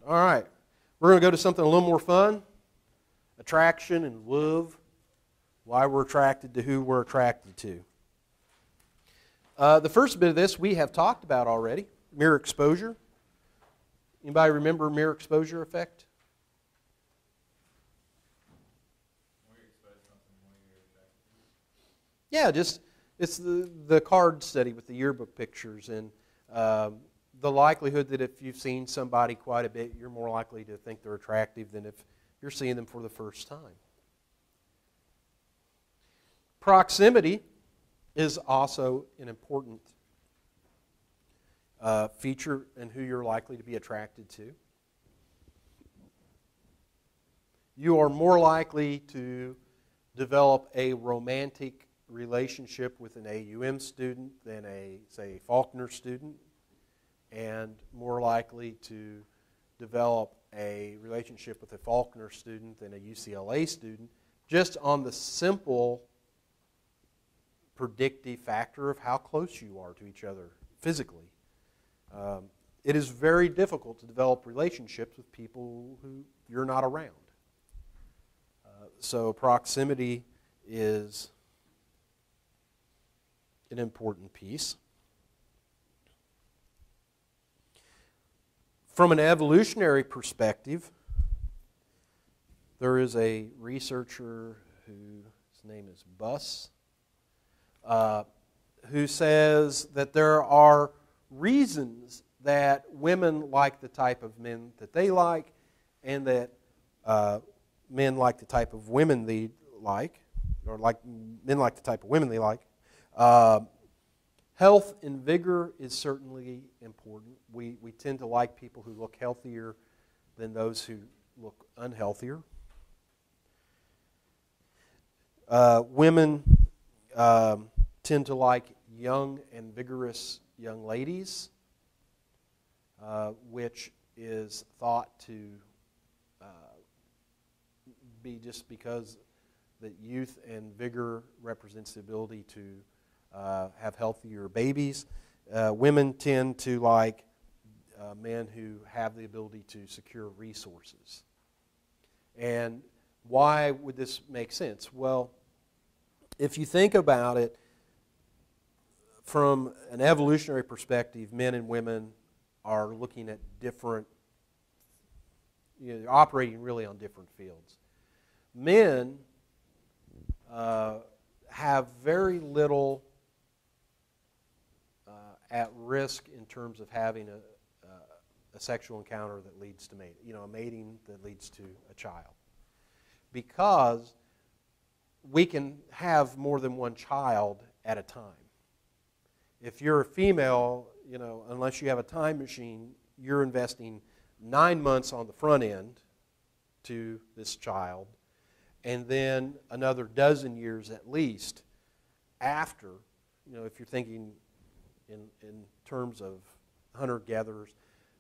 All right. We're going to go to something a little more fun. Attraction and love. Why we're attracted to who we're attracted to. The first bit of this we have talked about already. Mirror exposure. Anybody remember mirror exposure effect? Yeah, just it's the card study with the yearbook pictures, and the likelihood that if you've seen somebody quite a bit, you're more likely to think they're attractive than if you're seeing them for the first time. Proximity is also an important feature in who you're likely to be attracted to. You are more likely to develop a romantic relationship with an AUM student than a, say, Faulkner student, and more likely to develop a relationship with a Faulkner student than a UCLA student, just on the simple predictive factor of how close you are to each other physically. It is very difficult to develop relationships with people who you're not around. So proximity is an important piece. From an evolutionary perspective, there is a researcher whose name is Buss, who says that there are reasons that women like the type of men that they like, and that men like the type of women they like, or men like the type of women they like. Health and vigor is certainly important. We tend to like people who look healthier than those who look unhealthier. Women tend to like young and vigorous young ladies, which is thought to be just because that youth and vigor represents the ability to have healthier babies. Women tend to like men who have the ability to secure resources. And why would this make sense? Well, if you think about it from an evolutionary perspective, men and women are looking at different, they're operating really on different fields. Men have very little at risk in terms of having a sexual encounter that leads to mating, a mating that leads to a child. Because we can have more than one child at a time. If you're a female, unless you have a time machine, you're investing 9 months on the front end to this child, and then another dozen years at least after, if you're thinking in terms of hunter-gatherers.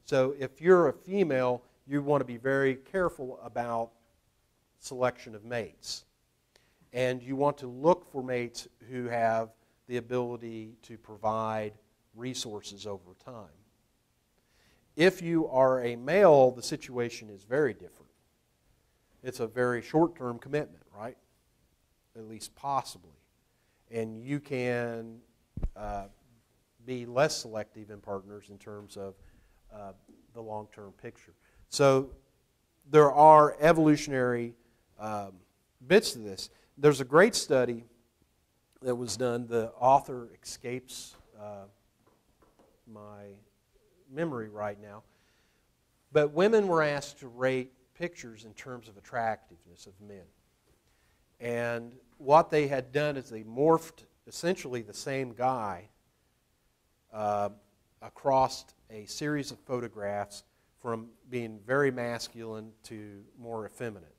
So if you're a female, you want to be very careful about selection of mates. And you want to look for mates who have the ability to provide resources over time. If you are a male, the situation is very different. It's a very short-term commitment, right? At least possibly. And you can be less selective in partners in terms of the long-term picture. So there are evolutionary bits to this. There's a great study that was done. The author escapes my memory right now. But women were asked to rate pictures in terms of attractiveness of men. And what they had done is they morphed essentially the same guy across a series of photographs from being very masculine to more effeminate.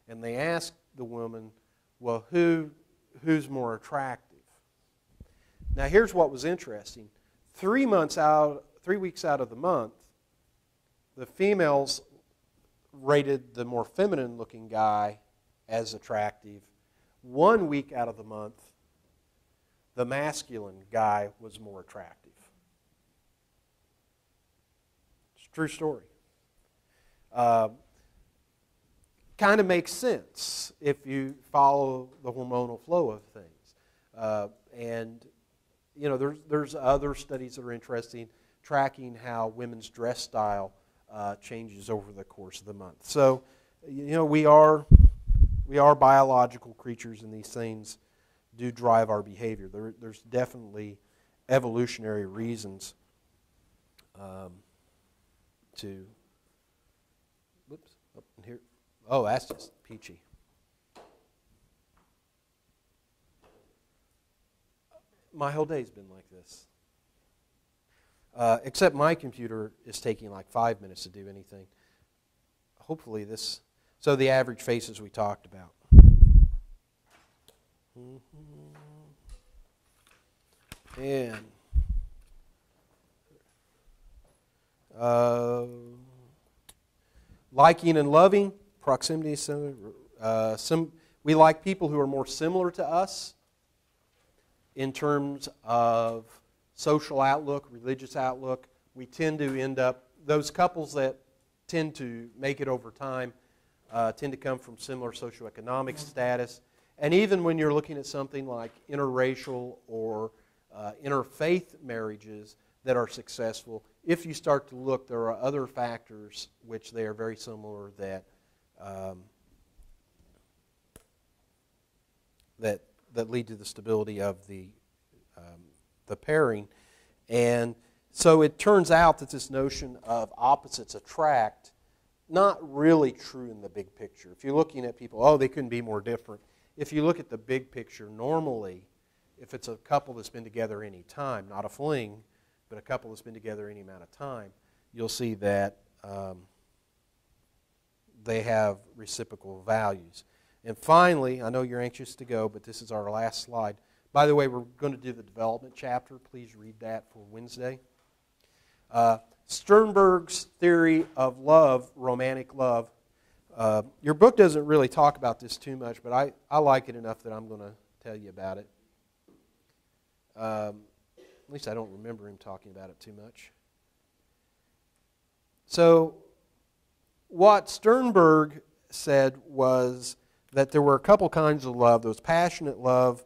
And they asked the woman, well, who's more attractive? Now here's what was interesting. 3 weeks out of the month, the females rated the more feminine looking guy as attractive. 1 week out of the month, the masculine guy was more attractive. It's True story. Kind of makes sense if you follow the hormonal flow of things. And, you know, there's other studies that are interesting, tracking how women's dress style changes over the course of the month. So, you know, we are biological creatures, and these things do drive our behavior. There's definitely evolutionary reasons to. Whoops! Up in here. Oh, that's just peachy. My whole day's been like this. Except my computer is taking like 5 minutes to do anything. Hopefully this. So the average faces we talked about. And liking and loving, proximity. We like people who are more similar to us in terms of social outlook, religious outlook. We tend to end up, those couples that tend to make it over time tend to come from similar socioeconomic status. And even when you're looking at something like interracial or interfaith marriages that are successful, if you start to look, there are other factors which they are very similar that that lead to the stability of the pairing. And so it turns out that this notion of opposites attract, not really true in the big picture. If you're looking at people, oh, they couldn't be more different. If you look at the big picture, normally, if it's a couple that's been together any time, not a fling, but a couple that's been together any amount of time, you'll see that they have reciprocal values. And finally, I know you're anxious to go, but this is our last slide. By the way, we're going to do the development chapter. Please read that for Wednesday. Sternberg's theory of love, romantic love. Your book doesn't really talk about this too much, but I like it enough that I'm going to tell you about it. At least I don't remember him talking about it too much. So what Sternberg said was that there were a couple kinds of love. There was passionate love,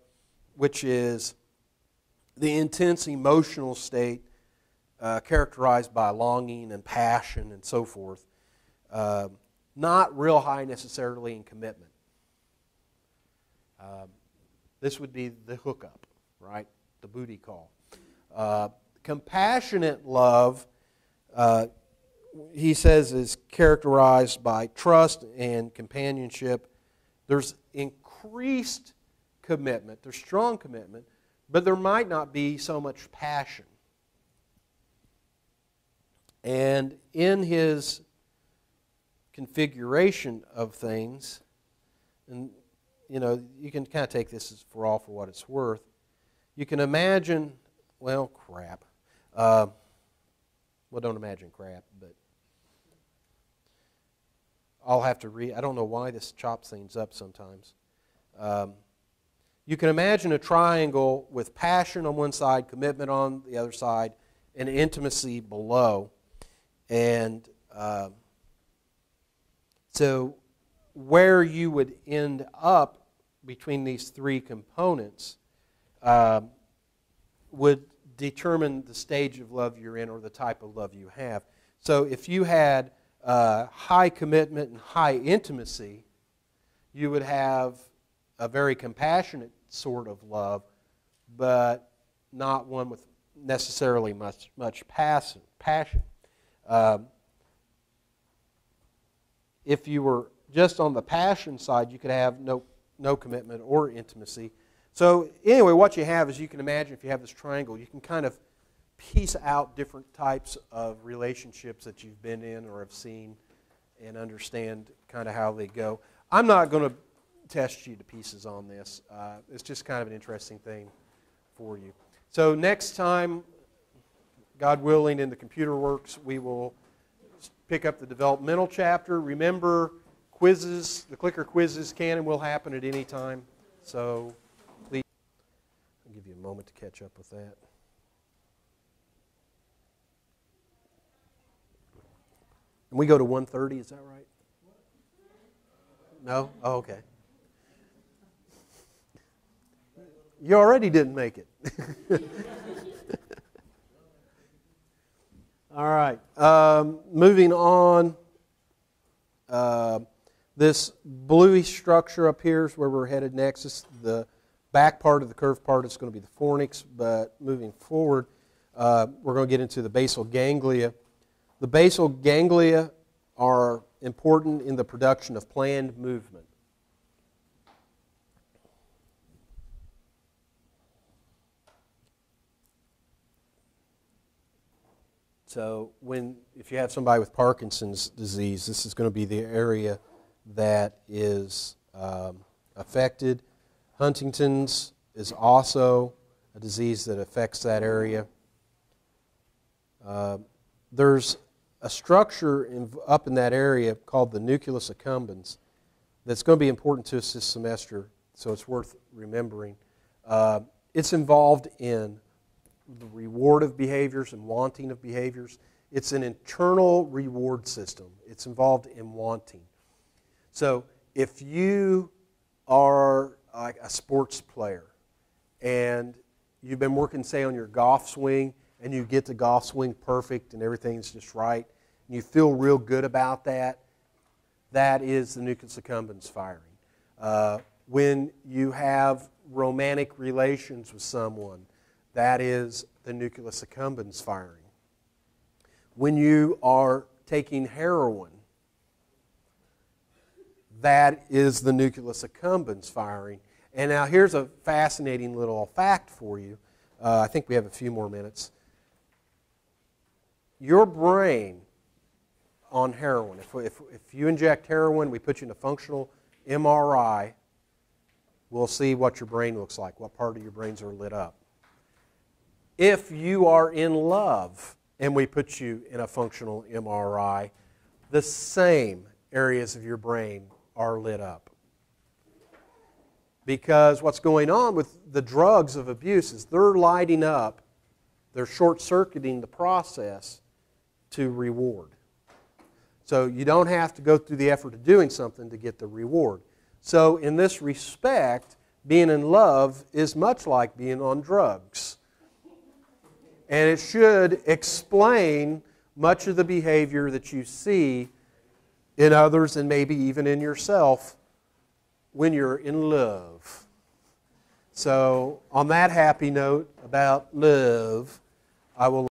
which is the intense emotional state characterized by longing and passion and so forth. Not real high necessarily in commitment. This would be the hookup, right? The booty call. Compassionate love, he says, is characterized by trust and companionship. There's increased commitment, there's strong commitment, but there might not be so much passion. And in his configuration of things, and you know, you can kind of take this as for what it's worth. You can imagine, well, crap. Well, don't imagine crap, but I'll have to read. I don't know why this chops things up sometimes. You can imagine a triangle with passion on one side, commitment on the other side, and intimacy below. And so where you would end up between these three components would determine the stage of love you're in or the type of love you have. So if you had high commitment and high intimacy, you would have a very compassionate sort of love, but not one with necessarily much passion. If you were just on the passion side, you could have no commitment or intimacy. So anyway, what you have is, you can imagine if you have this triangle, you can kind of piece out different types of relationships that you've been in or have seen and understand kind of how they go. I'm not going to test you to pieces on this. It's just kind of an interesting thing for you. So next time, God willing, in the Computer Works, we will pick up the developmental chapter. Remember, quizzes, the clicker quizzes can and will happen at any time. So please, I'll give you a moment to catch up with that. And we go to 1:30, is that right? No? Oh, okay. You already didn't make it. All right. Moving on. This bluish structure up here is where we're headed next. This is the back part of the curved part is going to be the fornix, but moving forward, we're going to get into the basal ganglia. The basal ganglia are important in the production of planned movement. So if you have somebody with Parkinson's disease, this is going to be the area that is affected. Huntington's is also a disease that affects that area. There's a structure up in that area called the nucleus accumbens that's going to be important to us this semester, so it's worth remembering. It's involved in the reward of behaviors and wanting of behaviors. It's an internal reward system. It's involved in wanting. So if you are like a sports player and you've been working, say, on your golf swing and you get the golf swing perfect and everything's just right and you feel real good about that, that is the nucleus accumbens firing. When you have romantic relations with someone, that is the nucleus accumbens firing. When you are taking heroin, that is the nucleus accumbens firing. And now here's a fascinating little fact for you. I think we have a few more minutes. Your brain on heroin, if you inject heroin, we put you in a functional MRI, we'll see what your brain looks like, what part of your brains are lit up. If you are in love and we put you in a functional MRI, the same areas of your brain are lit up. Because what's going on with the drugs of abuse is they're lighting up, they're short-circuiting the process to reward. So you don't have to go through the effort of doing something to get the reward. So in this respect, being in love is much like being on drugs. And it should explain much of the behavior that you see in others and maybe even in yourself when you're in love. So on that happy note about love, I will